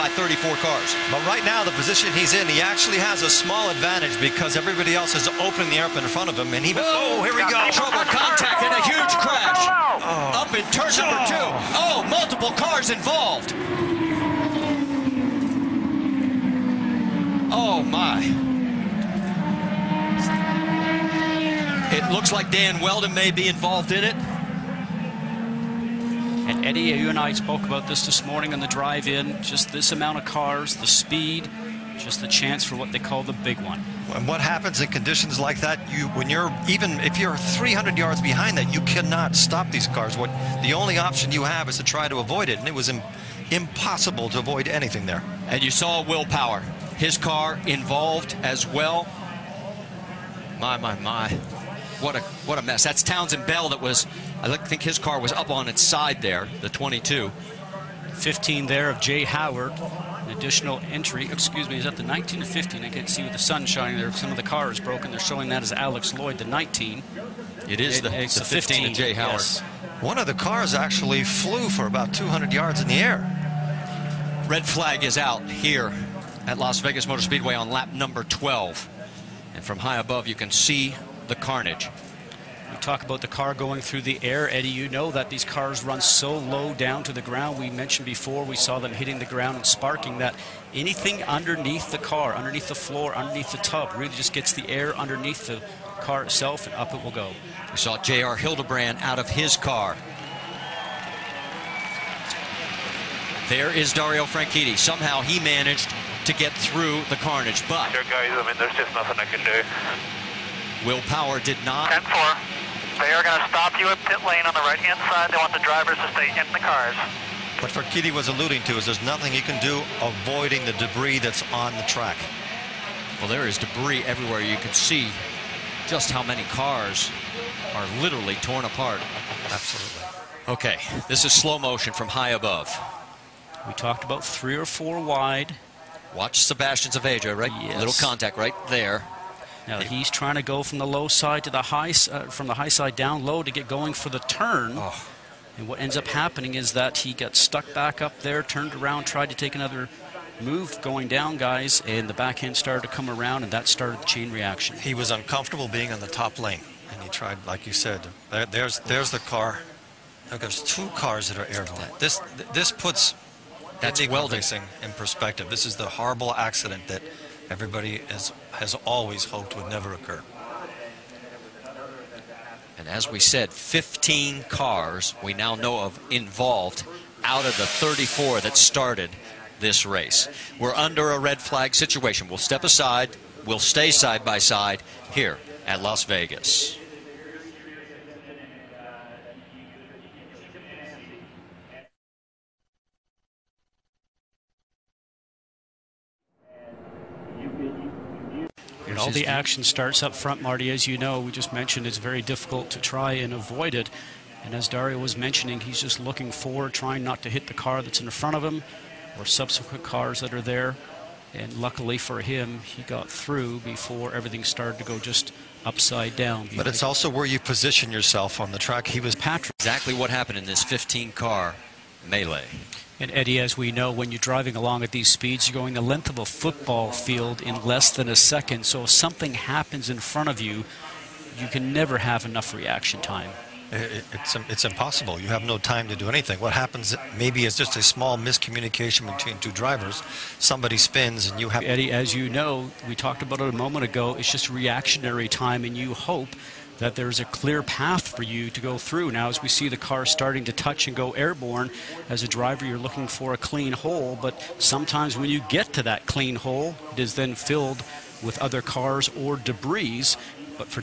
by 34 cars. But right now, the position he's in, he actually has a small advantage because everybody else is opening the air up in front of him. And he, oh, here we go. Trouble, contact, and a huge crash. Up in turn number 2. Oh, multiple cars involved. Oh, my. It looks like Dэн Wéldon may be involved in it. And Eddie, you and I spoke about this morning on the drive-in. Just this amount of cars, the speed, just the chance for what they call the big one. And what happens in conditions like that, when you're, even if you're 300 yards behind that, you cannot stop these cars. The only option you have is to try to avoid it, and it was impossible to avoid anything there. And you saw willpower. His car involved as well. My. What a mess. That's Townsend Bell that was, I think his car was up on its side there, the 22. 15 there of Jay Howard. An additional entry, excuse me, is that the 19 or 15? I can't see with the sun shining there. Some of the car is broken. They're showing that as Alex Lloyd, the 19. It is the 15 of Jay Howard. Yes. One of the cars actually flew for about 200 yards in the air. Red flag is out here at Las Vegas Motor Speedway on lap number 12. And from high above, you can see the carnage. We talk about the car going through the air. Eddie, you know that these cars run so low down to the ground. We mentioned before, we saw them hitting the ground and sparking, that anything underneath the car, underneath the floor, underneath the tub, really just gets the air underneath the car itself, and up it will go. We saw J.R. Hildebrand out of his car. There is Dario Franchitti. Somehow he managed to get through the carnage, but Sure, guys, I mean, there's just nothing I can do. willpower did not. 10-4. They are going to stop you at pit lane on the right-hand side. They want the drivers to stay in the cars. What Franchitti was alluding to is there's nothing you can do avoiding the debris that's on the track. Well, there is debris everywhere. You can see just how many cars are literally torn apart. Absolutely. Okay, this is slow motion from high above. We talked about 3 or 4 wide. Watch Sebastian Zaveja, right? Yes. Little contact right there. Now he's trying to go from the low side to the high, from the high side down low to get going for the turn. Oh. And what ends up happening is that he got stuck back up there, turned around, tried to take another move going down, guys, and the back end started to come around, and that started the chain reaction. He was uncomfortable being on the top lane, and he tried, like you said, there's the car. Look, there's 2 cars that are airborne. This puts INDYCAR racing in perspective. This is the horrible accident that everybody has always hoped would never occur. And as we said, 15 cars we now know of involved out of the 34 that started this race. We're under a red flag situation. We'll step aside. We'll stay side by side here at Las Vegas. And all the action starts up front, Marty. As you know, we just mentioned it's very difficult to try and avoid it. And as Dario was mentioning, he's just looking forward, trying not to hit the car that's in front of him or subsequent cars that are there. And luckily for him, he got through before everything started to go just upside down. But it's also where you position yourself on the track. He was Patrick. Exactly what happened in this 15-car melee. And Eddie, as we know, when you're driving along at these speeds, you're going the length of a football field in less than a second. So if something happens in front of you, you can never have enough reaction time. It's impossible. You have no time to do anything. What happens maybe is just a small miscommunication between 2 drivers. Somebody spins and you have... Eddie, as you know, we talked about it a moment ago, it's just reactionary time, and you hope that there's a clear path for you to go through. Now, as we see the car starting to touch and go airborne, as a driver, you're looking for a clean hole, but sometimes when you get to that clean hole, it is then filled with other cars or debris. But for